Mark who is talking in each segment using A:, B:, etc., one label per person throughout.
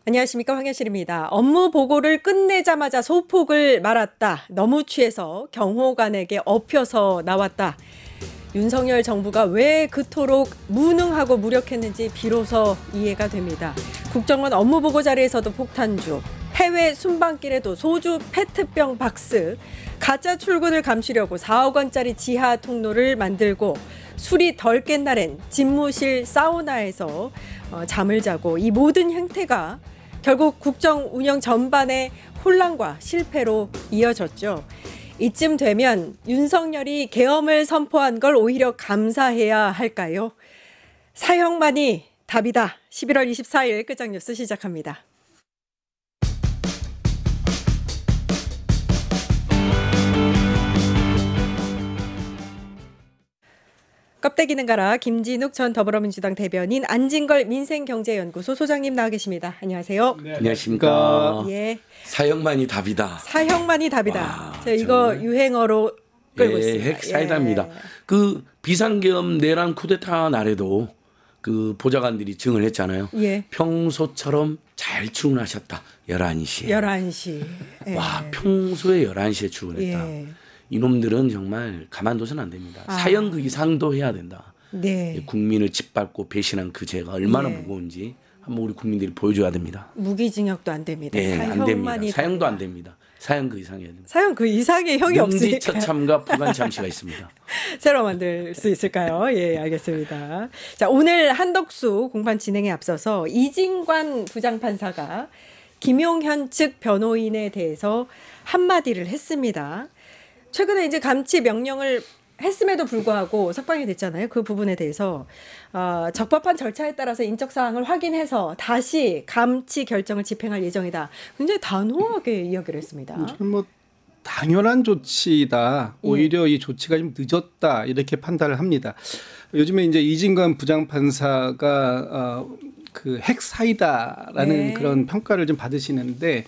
A: 안녕하십니까, 황현실입니다. 업무 보고를 끝내자마자 소폭을 말았다. 너무 취해서 경호관에게 엎혀서 나왔다. 윤석열 정부가 왜 그토록 무능하고 무력했는지 비로소 이해가 됩니다. 국정원 업무 보고 자리에서도 폭탄주, 해외 순방길에도 소주 페트병 박스, 가짜 출근을 감추려고 4억 원짜리 지하 통로를 만들고 술이 덜 깬 날엔 집무실 사우나에서 잠을 자고, 이 모든 행태가 결국 국정 운영 전반의 혼란과 실패로 이어졌죠. 이쯤 되면 윤석열이 계엄을 선포한 걸 오히려 감사해야 할까요? 사형만이 답이다. 11월 24일 끝장뉴스 시작합니다. 껍데기는 가라. 김진욱 전 더불어민주당 대변인, 안진걸 민생경제연구소 소장님 나와 계십니다. 안녕하세요.
B: 네, 안녕하십니까.
A: 예.
B: 사형만이 답이다.
A: 사형만이 답이다. 제가 이거 유행어로 끌고 있습니다.
B: 핵사이다입니다. 그 비상계엄 내란 쿠데타 날에도 그 보좌관들이 증언을 했잖아요.
A: 예.
B: 평소처럼 잘 출근하셨다. 11시에.
A: 11시. 예.
B: 와, 평소에 11시에 출근했다.
A: 예.
B: 이놈들은 정말 가만둬서는 안 됩니다. 사형 그 이상도 해야 된다.
A: 네.
B: 국민을 짓밟고 배신한 그 죄가 얼마나 무거운지 한번 우리 국민들이 보여줘야 됩니다.
A: 무기징역도 안 됩니다.
B: 네, 안 됩니다. 사형도 안 됩니다. 사형 그 이상해야 됩니다.
A: 사형 그 이상의 형이 없으니까.
B: 명지처참과 부관참시가 있습니다.
A: 새로 만들 수 있을까요? 예, 알겠습니다. 자, 오늘 한덕수 공판 진행에 앞서서 이진관 부장판사가 김용현 측 변호인에 대해서 한마디를 했습니다. 최근에 이제 감치 명령을 했음에도 불구하고 석방이 됐잖아요. 그 부분에 대해서 적법한 절차에 따라서 인적 사항을 확인해서 다시 감치 결정을 집행할 예정이다. 굉장히 단호하게 이야기를 했습니다.
C: 뭐 당연한 조치다. 오히려 이 조치가 좀 늦었다, 이렇게 판단을 합니다. 요즘에 이제 이진관 부장판사가 그 핵사이다라는 그런 평가를 좀 받으시는데,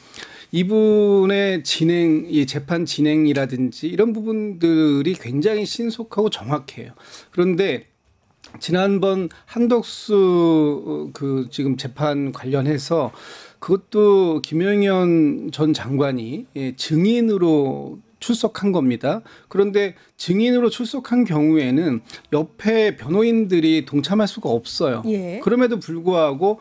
C: 이분의 진행, 이 재판 진행이라든지 이런 부분들이 굉장히 신속하고 정확해요. 그런데 지난번 한덕수 그 지금 재판 관련해서 그것도 김용현 전 장관이 증인으로 출석한 겁니다. 그런데 증인으로 출석한 경우에는 옆에 변호인들이 동참할 수가 없어요. 예. 그럼에도 불구하고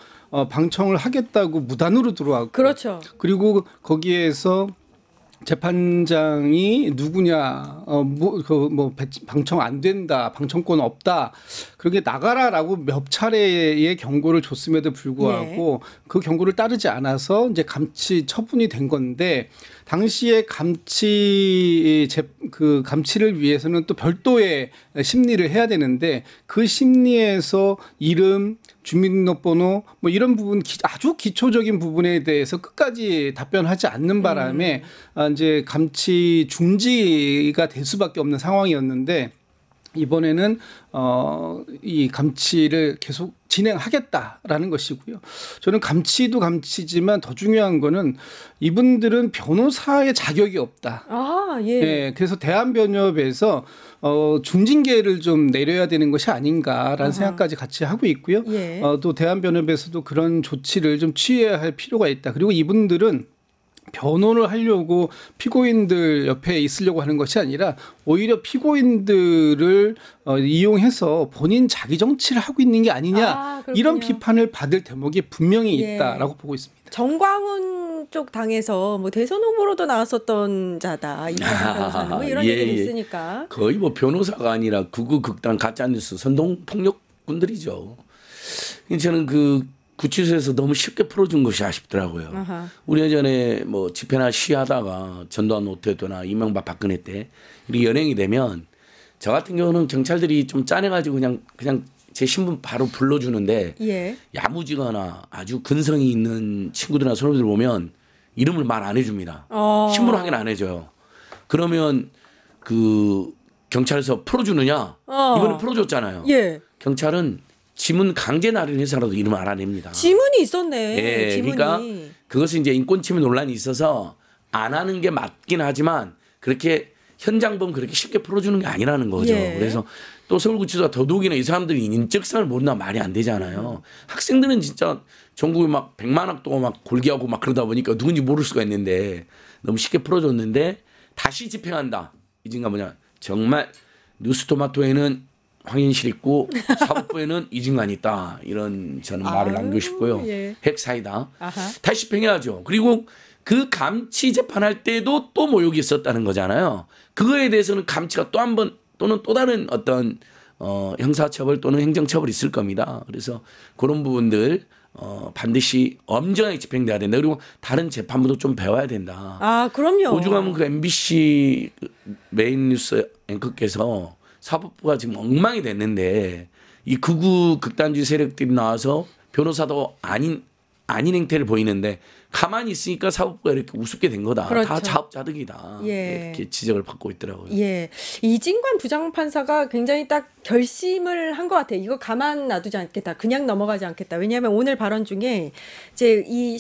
C: 방청을 하겠다고 무단으로 들어왔고, 그렇죠. 그리고 거기에서 재판장이 누구냐, 방청 안 된다, 방청권 없다, 그렇게 나가라라고 몇 차례의 경고를 줬음에도 불구하고 그 경고를 따르지 않아서 이제 감치 처분이 된 건데, 당시에 감치를 위해서는 또 별도의 심리를 해야 되는데, 그 심리에서 이름, 주민등록번호 뭐 이런 부분, 아주 기초적인 부분에 대해서 끝까지 답변하지 않는 바람에 이제 감치 중지가 될 수밖에 없는 상황이었는데, 이번에는 이 감치를 계속 진행하겠다라는 것이고요. 저는 감치도 감치지만 더 중요한 거는 이분들은 변호사의 자격이 없다. 예, 그래서 대한변협에서 중징계를 좀 내려야 되는 것이 아닌가라는 생각까지 같이 하고 있고요. 또 대한변협에서도 그런 조치를 좀 취해야 할 필요가 있다. 그리고 이분들은 변호를 하려고 피고인들 옆에 있으려고 하는 것이 아니라 오히려 피고인들을 이용해서 본인 자기 정치를 하고 있는 게 아니냐, 이런 비판을 받을 대목이 분명히 있다라고 보고 있습니다.
A: 정광훈 쪽 당에서 뭐 대선 후보로도 나왔었던 자다, 이준석 변호사는 뭐 이런 얘기도 있으니까
B: 거의 뭐 변호사가 아니라 극우 극단 가짜뉴스 선동 폭력군들이죠. 저는 그 구치소에서 너무 쉽게 풀어준 것이 아쉽더라고요. 우리 예전에 뭐 집회나 시하다가 전두환 노태우나 이명박 박근혜 때 이렇게 연행이 되면, 저 같은 경우는 경찰들이 좀 짜내가지고 그냥 제 신분 바로 불러주는데, 야무지거나 아주 근성이 있는 친구들이나 선후배들 보면 이름을 말 안 해줍니다. 신분 확인 안 해줘요. 그러면 그 경찰에서 풀어주느냐? 이번에 풀어줬잖아요. 경찰은 지문 강제 날인해서라도 이름을 알아냅니다.
A: 지문이 있었네.
B: 예,
A: 지문이.
B: 그러니까 그것은 이제 인권침해 논란이 있어서 안 하는 게 맞긴 하지만, 그렇게 현장범 그렇게 쉽게 풀어주는 게 아니라는 거죠. 그래서 또 서울구치소가 더더욱이나 이 사람들이 인적성을 모른다 말이 안 되잖아요. 학생들은 진짜 전국에 막 100만 학도가 막 골기하고 막 그러다 보니까 누군지 모를 수가 있는데 너무 쉽게 풀어줬는데 다시 집행한다. 이진관 뭐냐? 정말 뉴스토마토에는 황인실 있고 사법부에는 이진관이 있다. 이런 저는 말을 남기고 싶고요.
A: 예.
B: 핵사이다.
A: 아하.
B: 다시 집행해야죠. 그리고 그 감치 재판할 때도 또 모욕이 있었다는 거잖아요. 그거에 대해서는 감치가 또 한 번 또는 또 다른 어떤 형사처벌 또는 행정처벌이 있을 겁니다. 그래서 그런 부분들 반드시 엄정하게 집행돼야 된다. 그리고 다른 재판부도 좀 배워야 된다.
A: 아, 그럼요.
B: 오죽하면 그 MBC 메인 뉴스 앵커께서 사법부가 지금 엉망이 됐는데 이 극우 극단주의 세력들이 나와서 변호사도 아닌 행태를 보이는데 가만히 있으니까 사법부가 이렇게 우습게 된 거다.
A: 그렇죠.
B: 다 자업자득이다.
A: 예.
B: 이렇게 지적을 받고 있더라고요.
A: 예, 이진관 부장판사가 굉장히 딱 결심을 한 것 같아요. 이거 가만 놔두지 않겠다. 그냥 넘어가지 않겠다. 왜냐하면 오늘 발언 중에 이제 이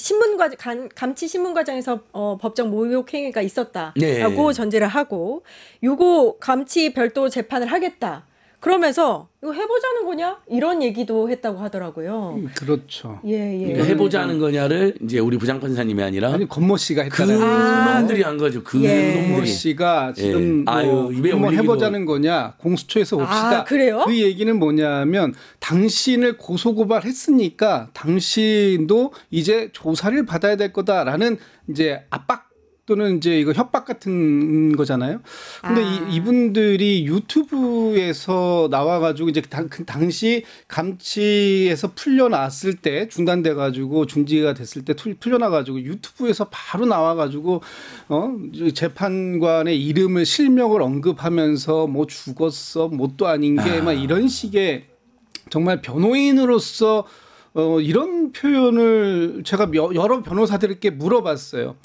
A: 감치 신문 과정에서 법정 모욕 행위가 있었다라고
B: 네.
A: 전제를 하고, 요거 감치 별도 재판을 하겠다. 그러면서 이거 해보자는 거냐? 이런 얘기도 했다고 하더라고요.
C: 그렇죠.
A: 예, 예.
B: 그러니까 해보자는 거냐를 이제 우리 부장판사님이 아니라
C: 아니 권모 씨가
B: 그
C: 했다는
B: 놈들이 한 거죠. 그
A: 예.
C: 권모
B: 놈들이.
C: 씨가 지금
B: 예. 아유,
C: 뭐
B: 입에
C: 한번
B: 올리기도-
C: 해보자는 거냐 공수처에서 봅시다.
A: 아, 그래요?
C: 그 얘기는 뭐냐면 당신을 고소고발했으니까 당신도 이제 조사를 받아야 될 거다라는 이제 압박 또는 이제 이거 협박 같은 거잖아요. 근데 이분들이 유튜브에서 나와가지고 이제 그 당시 감치에서 풀려났을 때 중단돼가지고 중지가 됐을 때 풀려나가지고 유튜브에서 바로 나와가지고 재판관의 이름을 실명을 언급하면서 뭐 죽었어 뭣도 아닌 게 막 이런 식의 정말 변호인으로서 이런 표현을 제가 여러 변호사들께 물어봤어요.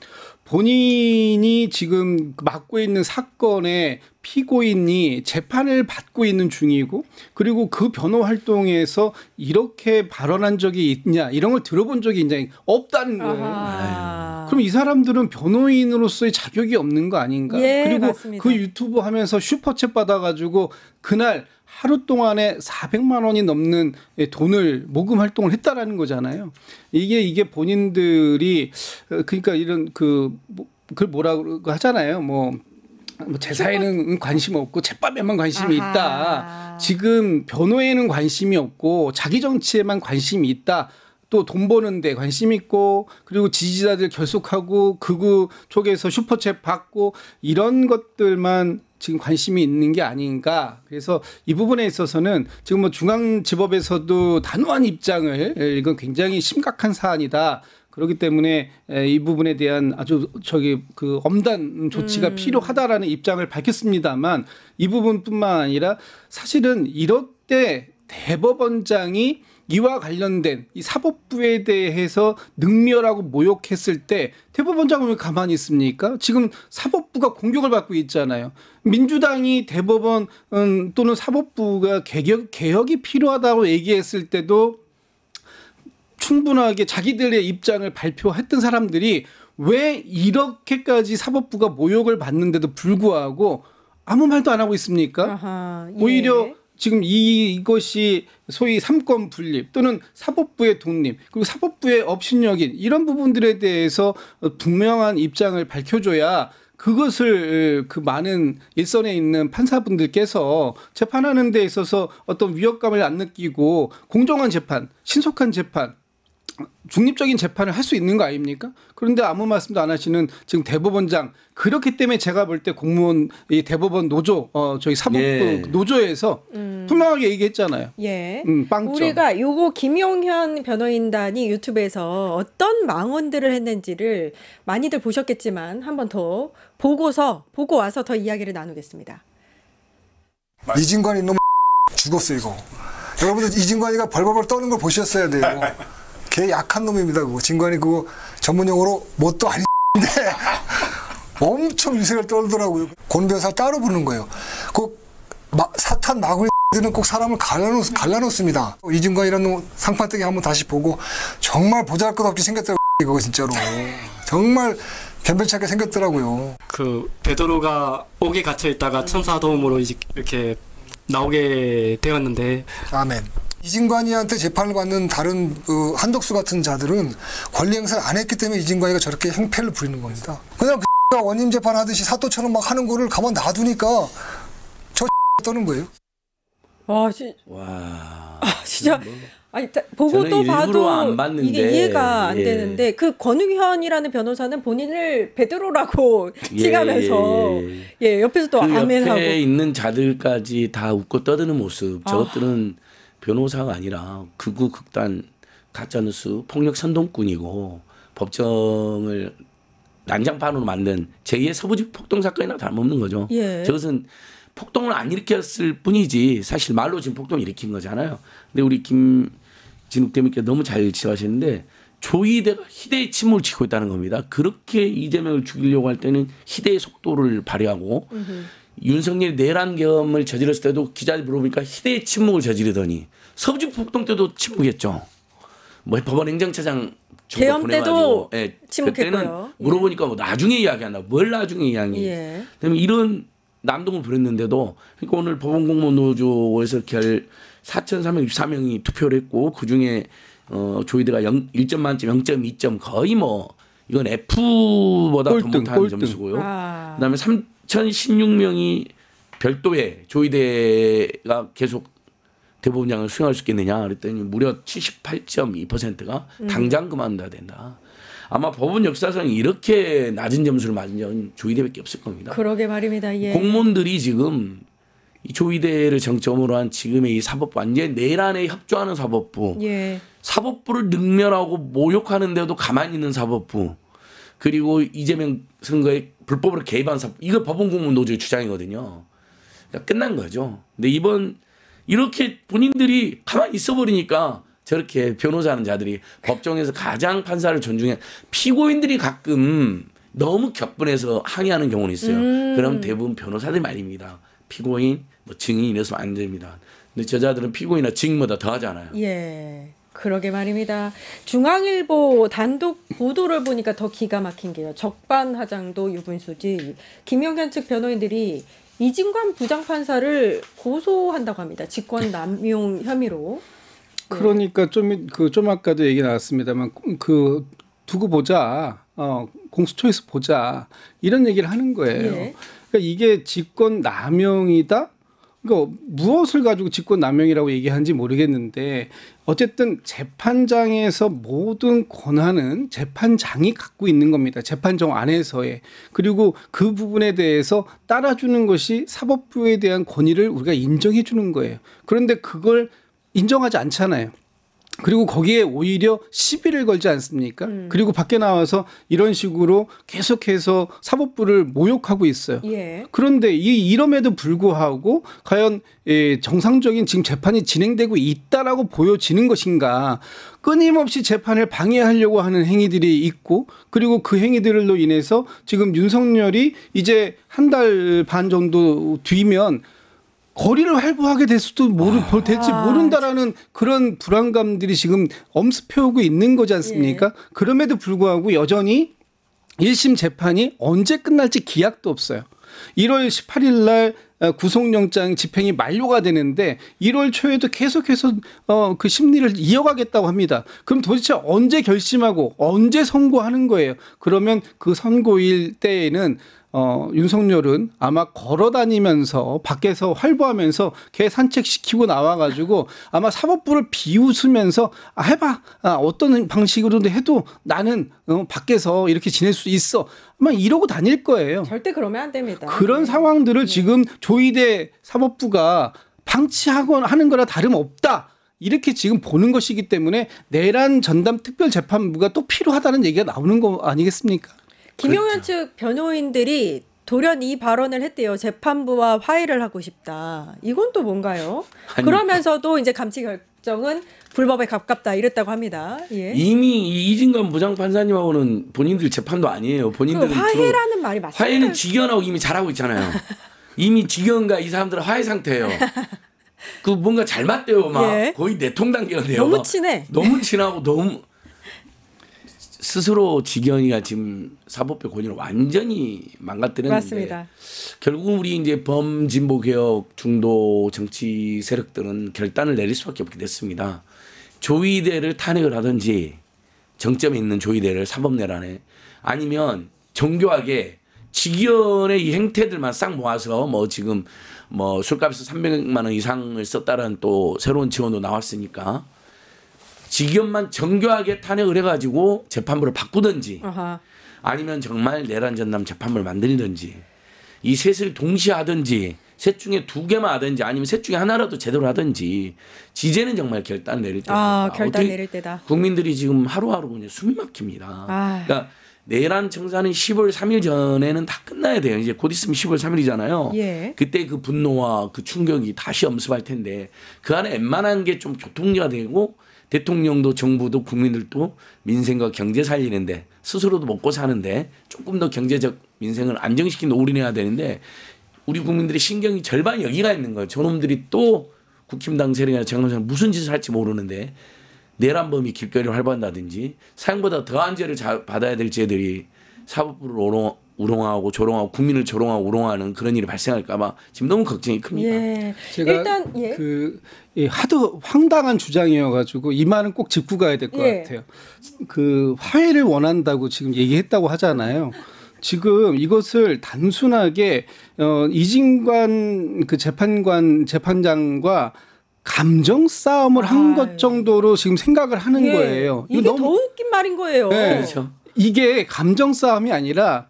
C: 본인이 지금 맡고 있는 사건의 피고인이 재판을 받고 있는 중이고 그리고 그 변호 활동에서 이렇게 발언한 적이 있냐 이런 걸 들어본 적이 이제 없다는 거예요.
A: 아하.
C: 그럼 이 사람들은 변호인으로서의 자격이 없는 거 아닌가?
A: 예,
C: 그리고
A: 맞습니다.
C: 그 유튜브 하면서 슈퍼챗 받아가지고 그날 하루 동안에 400만 원이 넘는 돈을 모금 활동을 했다라는 거잖아요. 이게 본인들이 그러니까 이런 그걸 뭐라고 하잖아요. 뭐 제사에는 관심 없고 잿밥에만 관심이
A: 아하.
C: 있다. 지금 변호에는 관심이 없고 자기 정치에만 관심이 있다. 또 돈 버는 데 관심 있고 그리고 지지자들 결속하고 극우 쪽에서 슈퍼챗 받고 이런 것들만 지금 관심이 있는 게 아닌가. 그래서 이 부분에 있어서는 지금 뭐 중앙지법에서도 단호한 입장을 이건 굉장히 심각한 사안이다. 그렇기 때문에 이 부분에 대한 아주 그 엄단 조치가 필요하다라는 입장을 밝혔습니다만 이 부분뿐만 아니라 사실은 이럴 때 대법원장이 이와 관련된 이 사법부에 대해서 능멸하고 모욕했을 때 대법원장은 왜 가만히 있습니까? 지금 사법부가 공격을 받고 있잖아요. 민주당이 대법원 또는 사법부가 개혁이 필요하다고 얘기했을 때도 충분하게 자기들의 입장을 발표했던 사람들이 왜 이렇게까지 사법부가 모욕을 받는데도 불구하고 아무 말도 안 하고 있습니까?
A: 아하, 예.
C: 오히려 지금 이것이 소위 삼권 분립 또는 사법부의 독립 그리고 사법부의 업신여긴 이런 부분들에 대해서 분명한 입장을 밝혀줘야 그것을 그 많은 일선에 있는 판사분들께서 재판하는 데 있어서 어떤 위협감을 안 느끼고 공정한 재판, 신속한 재판 중립적인 재판을 할 수 있는 거 아닙니까? 그런데 아무 말씀도 안 하시는 지금 대법원장 그렇기 때문에 제가 볼 때 공무원 이 대법원 노조 저희 사법부
B: 예.
C: 노조에서 분명하게 얘기했잖아요.
A: 예.
C: 빵점.
A: 우리가 요거 김용현 변호인단이 유튜브에서 어떤 망언들을 했는지를 많이들 보셨겠지만 한 번 더 보고 와서 더 이야기를 나누겠습니다.
D: 이진관 이놈 죽었어 이거. 여러분들 이진관이가 벌벌벌 떠는 걸 보셨어야 돼요. 걔 약한 놈입니다. 그거 진관이 그거 전문용어로 뭣도 아닌데 엄청 유세를 떨더라고요. 권변사 따로 부르는 거예요. 그 사탄 마구니들은 꼭 사람을 갈라놓습니다. 이진관이라는 상판뜨기 한번 다시 보고 정말 보잘것없게 생겼더라고요. 이거 진짜로 정말 변변찮게 생겼더라고요.
E: 그 베드로가 옥에 갇혀 있다가 천사 도움으로 이렇게 나오게 되었는데
D: 아멘. 이진관이한테 재판을 받는 다른 한덕수 같은 자들은 권리 행사를 안 했기 때문에 이진관이가 저렇게 행패를 부리는 겁니다. 그냥 그 원님 재판하듯이 사또처럼 막 하는 거를 가만 놔두니까 저 떠는 거예요.
B: 와.
A: 진짜. 아니, 보고 또 봐도
B: 안 봤는데,
A: 이게 이해가 안 되는데 그 권우현이라는 변호사는 본인을 베드로라고 칭하면서 옆에서 또
B: 그
A: 아멘하고
B: 옆에 있는 자들까지 다 웃고 떠드는 모습 저것들은 변호사가 아니라 극우 극단 가짜뉴스 폭력 선동꾼이고 법정을 난장판으로 만든 제2의 서부지 폭동 사건이나 다름없는 거죠. 저것은 폭동을 안 일으켰을 뿐이지 사실 말로 지금 폭동을 일으킨 거잖아요. 근데 우리 김진욱 대변인께서 너무 잘 지적하셨는데 조이대가 희대의 침묵을 지고 있다는 겁니다. 그렇게 이재명을 죽이려고 할 때는 희대의 속도를 발휘하고 윤석열이 내란 계엄을 저질렀을 때도 기자들이 물어보니까 희대의 침묵을 저지르더니 서부지 폭동 때도 침묵했죠. 뭐 법원 행정처장
A: 계엄 때도 침묵했고요.
B: 그때는 물어보니까 뭐 나중에 이야기한다. 뭘 나중에 이야기. 그러면 이런 난동을 부렸는데도 그러니까 오늘 법원공무노조에서 4,364명이 투표를 했고 그중에 조이대가 1점 만점 0.2점 거의 뭐 이건 F보다 더 못한 점수고요. 그다음에 3,016명이 별도의 조이대가 계속 대법원장을 수행할 수 있겠느냐 그랬더니 무려 78.2%가 당장 그만둬야 된다. 아마 법원 역사상 이렇게 낮은 점수를 맞은 적은 조이대밖에 없을 겁니다.
A: 그러게 말입니다.
B: 공무원들이 지금 이 조이대를 정점으로 한 지금의 이 사법부 완전 내란에 협조하는 사법부, 사법부를 능멸하고 모욕하는데도 가만히 있는 사법부, 그리고 이재명 선거에 불법으로 개입한 사법부, 이거 법원공무노조의 주장이거든요. 그러니까 끝난 거죠. 근데 이번 이렇게 본인들이 가만히 있어버리니까 저렇게 변호사하는 자들이 법정에서 가장 판사를 존중해 피고인들이 가끔 너무 격분해서 항의하는 경우는 있어요. 그럼 대부분 변호사들 말입니다. 피고인, 뭐 증인 이래서 안 됩니다. 근데 저자들은 피고인이나 증인보다 더 하잖아요.
A: 그러게 말입니다. 중앙일보 단독 보도를 보니까 더 기가 막힌 게요. 적반하장도 유분수지. 김용현 측 변호인들이 이진관 부장판사를 고소한다고 합니다. 직권남용 혐의로.
C: 그러니까 좀 아까도 얘기 나왔습니다만 두고 보자, 공수처에서 보자 이런 얘기를 하는 거예요. 그러니까 이게 직권남용이다. 그러니까 무엇을 가지고 직권남용이라고 얘기하는지 모르겠는데 어쨌든 재판장에서 모든 권한은 재판장이 갖고 있는 겁니다. 재판정 안에서의. 그리고 그 부분에 대해서 따라주는 것이 사법부에 대한 권위를 우리가 인정해 주는 거예요. 그런데 그걸 인정하지 않잖아요. 그리고 거기에 오히려 시비를 걸지 않습니까? 그리고 밖에 나와서 이런 식으로 계속해서 사법부를 모욕하고 있어요. 그런데 이럼에도 불구하고 과연 정상적인 지금 재판이 진행되고 있다라고 보여지는 것인가? 끊임없이 재판을 방해하려고 하는 행위들이 있고 그리고 그 행위들로 인해서 지금 윤석열이 이제 한 달 반 정도 뒤면 거리를 활보하게 될 수도 될지 모른다라는 그런 불안감들이 지금 엄습해오고 있는 거지 않습니까? 그럼에도 불구하고 여전히 1심 재판이 언제 끝날지 기약도 없어요. 1월 18일 날 구속영장 집행이 만료가 되는데 1월 초에도 계속해서 그 심리를 이어가겠다고 합니다. 그럼 도대체 언제 결심하고 언제 선고하는 거예요? 그러면 그 선고일 때에는 윤석열은 아마 걸어다니면서 밖에서 활보하면서 개 산책시키고 나와가지고 아마 사법부를 비웃으면서 해봐. 어떤 방식으로든 해도 나는 밖에서 이렇게 지낼 수 있어. 아마 이러고 다닐 거예요.
A: 절대 그러면 안 됩니다.
C: 그런 상황들을 지금 조이대 사법부가 방치하거나 하는 거나 다름없다. 이렇게 지금 보는 것이기 때문에 내란 전담 특별재판부가 또 필요하다는 얘기가 나오는 거 아니겠습니까?
A: 김용현 측 변호인들이 돌연 이 발언을 했대요. 재판부와 화해를 하고 싶다. 이건 또 뭔가요? 그러면서도 이제 감치 결정은 불법에 가깝다 이랬다고 합니다.
B: 이미 이진관 부장판사님하고는 본인들 재판도 아니에요. 본인들은
A: 그 화해라는 말이 맞습니다.
B: 화해는 직연하고 이미 잘하고 있잖아요. 이미 직연과 이 사람들은 화해 상태예요. 그 뭔가 잘 맞대요. 막 거의 내통 단계가 돼요.
A: 너무 친해.
B: 너무 친하고 너무 스스로 직연이가 지금 사법부 권위를 완전히 망가뜨렸는데
A: 맞습니다.
B: 결국 우리 이제 범진보 개혁 중도 정치 세력들은 결단을 내릴 수밖에 없게 됐습니다. 조이대를 탄핵을 하든지 정점에 있는 조이대를 사법내란에 아니면 정교하게 직위원의 이 행태들만 싹 모아서 뭐 지금 뭐 술값에서 300만 원 이상을 썼다는 또 새로운 지원도 나왔으니까 직위원만 정교하게 탄핵을 해가지고 재판부를 바꾸든지 아니면 정말 내란 전담 재판부를 만들든지 이 셋을 동시에 하든지 셋 중에 2개만 하든지 아니면 셋 중에 하나라도 제대로 하든지 지제는 정말 결단 내릴 때다.
A: 결단 내릴 때다.
B: 국민들이 지금 하루하루 그냥 숨이 막힙니다. 그러니까 내란 청사는 10월 3일 전에는 다 끝나야 돼요. 이제 곧 있으면 10월 3일이잖아요.
A: 예.
B: 그때 그 분노와 그 충격이 다시 엄습할 텐데 그 안에 웬만한 게 좀 교통리가 되고 대통령도 정부도 국민들도 민생과 경제 살리는데 스스로도 먹고 사는데 조금 더 경제적 민생을 안정시키는 데 올인해야 되는데 우리 국민들의 신경이 절반 여기가 있는 거예요. 저놈들이 또 국힘당 세력이나 정권에서 무슨 짓을 할지 모르는데 내란범이 길거리를 활보한다든지 사형보다 더한 죄를 받아야 될 죄들이 사법부를 우롱하고 조롱하고 국민을 조롱하고 우롱하는 그런 일이 발생할까 봐 지금 너무 걱정이 큽니다.
A: 예.
C: 제가
A: 일단
C: 하도 황당한 주장이어가지고 이 말은 꼭 짚고 가야 될 것 같아요. 그 화해를 원한다고 지금 얘기했다고 하잖아요. 지금 이것을 단순하게 이진관 그 재판장과 감정 싸움을 한 것 정도로 지금 생각을 하는 거예요.
A: 이게 너무 더 웃긴 말인 거예요.
C: 네.
B: 그렇죠.
C: 이게 감정 싸움이 아니라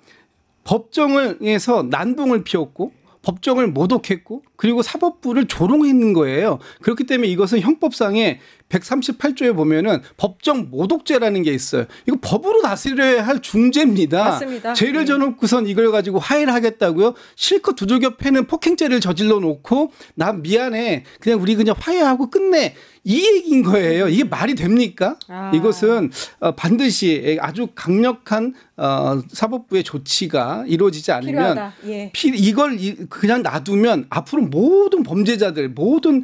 C: 법정에서 난동을 피웠고 법정을 모독했고 그리고 사법부를 조롱했는 거예요. 그렇기 때문에 이것은 형법상에 138조에 보면은 법정 모독죄라는 게 있어요. 이거 법으로 다스려야 할 중죄입니다.
A: 맞습니다.
C: 죄를 져놓고선 이걸 가지고 화해를 하겠다고요? 실컷 두들겨 패는 폭행죄를 저질러 놓고 나 미안해. 그냥 화해하고 끝내. 이 얘기인 거예요. 이게 말이 됩니까? 이것은 반드시 아주 강력한 사법부의 조치가 이루어지지 않으면 이걸 그냥 놔두면 앞으로 모든 범죄자들 모든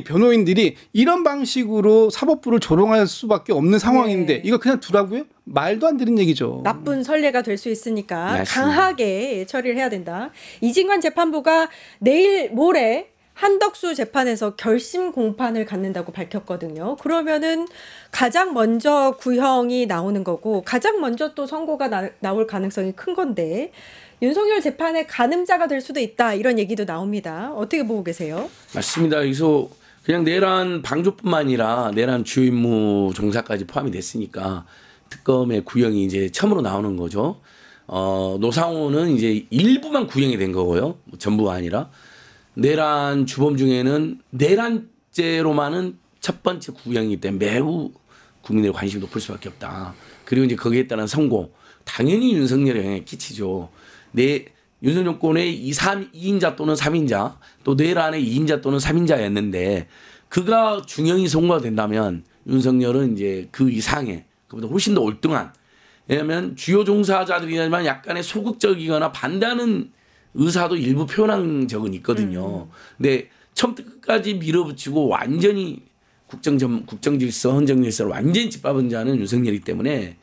C: 변호인들이 이런 방식으로 사법부를 조롱할 수밖에 없는 상황인데 이거 그냥 두라고요? 말도 안 되는 얘기죠.
A: 나쁜 선례가 될 수 있으니까
B: 맞습니다.
A: 강하게 처리를 해야 된다. 이진관 재판부가 내일 모레 한덕수 재판에서 결심 공판을 갖는다고 밝혔거든요. 그러면은 가장 먼저 구형이 나오는 거고 가장 먼저 또 선고가 나올 가능성이 큰 건데 윤석열 재판의 가늠자가 될 수도 있다 이런 얘기도 나옵니다. 어떻게 보고 계세요?
B: 맞습니다. 여기서 그냥 내란 방조뿐만 아니라 내란 주요 임무 종사까지 포함이 됐으니까 특검의 구형이 이제 처음으로 나오는 거죠. 노상호는 이제 일부만 구형이 된 거고요. 전부가 아니라. 내란 주범 중에는 내란죄로만은 첫 번째 구형이기 때문에 매우 국민들의 관심이 높을 수밖에 없다. 그리고 이제 거기에 따른 선고 당연히 윤석열에 영향을 끼치죠. 윤석열 정권의 2인자 또는 3인자 또 내란의 2인자 또는 3인자였는데 그가 중형이 선고가 된다면 윤석열은 이제 그 이상의 그보다 훨씬 더 올등한 왜냐하면 주요 종사자들이지만 약간의 소극적이거나 반대하는 의사도 일부 표현한 적은 있거든요. 근데 처음부터 끝까지 밀어붙이고 완전히 국정질서, 헌정질서를 완전히 짓밟은 자는 윤석열이기 때문에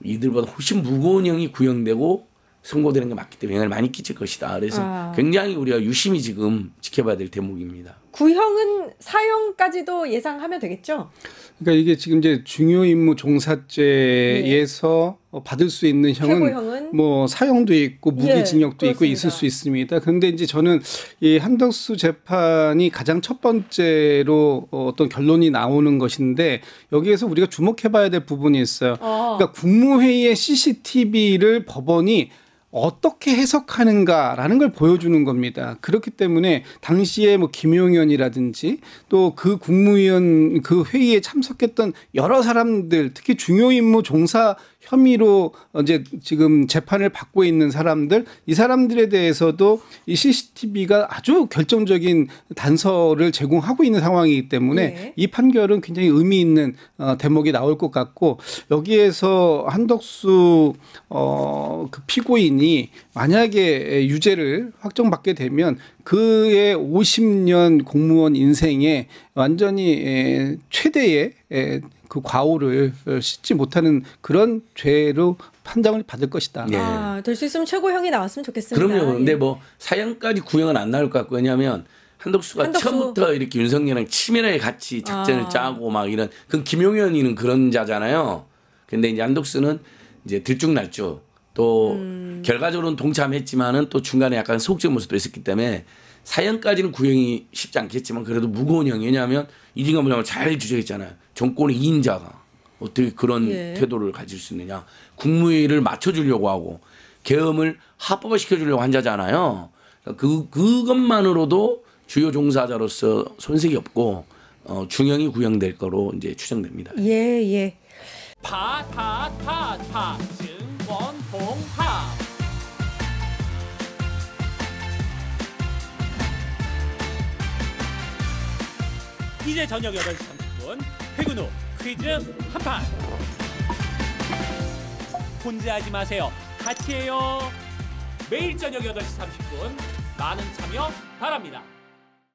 B: 이들보다 훨씬 무거운 형이 구형되고 선고되는 게 맞기 때문에 영향을 많이 끼칠 것이다. 그래서 굉장히 우리가 유심히 지금 지켜봐야 될 대목입니다.
A: 구형은 사형까지도 예상하면 되겠죠?
C: 그러니까 이게 지금 이제 중요 임무 종사죄에서 받을 수 있는 형은 뭐 사형도 있고 무기징역도 있고 있을 수 있습니다. 그런데 이제 저는 이 한덕수 재판이 가장 첫 번째로 어떤 결론이 나오는 것인데 여기에서 우리가 주목해봐야 될 부분이 있어요. 그러니까 국무회의의 CCTV를 법원이 어떻게 해석하는가라는 걸 보여주는 겁니다. 그렇기 때문에 당시에 뭐 김용현이라든지 또 그 국무위원 그 회의에 참석했던 여러 사람들 특히 중요 임무 종사 혐의로 이제 지금 재판을 받고 있는 사람들 이 사람들에 대해서도 이 CCTV가 아주 결정적인 단서를 제공하고 있는 상황이기 때문에 이 판결은 굉장히 의미 있는 대목이 나올 것 같고 여기에서 한덕수 그 피고인이 만약에 유죄를 확정받게 되면 그의 50년 공무원 인생에 완전히 최대의 그 과오를 씻지 못하는 그런 죄로 판정을 받을 것이다.
B: 예.
A: 될 수 있으면 최고형이 나왔으면 좋겠습니다.
B: 그럼요. 근데
A: 예.
B: 뭐 사형까지 구형은 안 나올 것 같고 왜냐하면 한덕수가 처음부터 이렇게 윤석열이랑 치밀하게 같이 작전을 짜고 막 이런 그건 김용현이는 그런 자잖아요. 근데 이제 한덕수는 이제 들쭉날쭉 또 결과적으로는 동참했지만은 또 중간에 약간 소극적 모습도 있었기 때문에 사형까지는 구형이 쉽지 않겠지만 그래도 무거운 형이 왜냐하면 이진관 부장을 잘 주장했잖아요. 정권의 2인자가 어떻게 그런 태도를 가질 수 있느냐. 국무회의를 맞춰주려고 하고 계엄을 합법화 시켜주려고 한 자잖아요. 그것만으로도 주요 종사자로서 손색이 없고 중형이 구형될 거로 이제 추정됩니다.
A: 예.
F: 파타타타 증권통합 이제 저녁 8시 30분 퇴근 후 퀴즈 한판 혼자 하지 마세요. 같이 해요. 매일 저녁 8시 30분 많은 참여 바랍니다.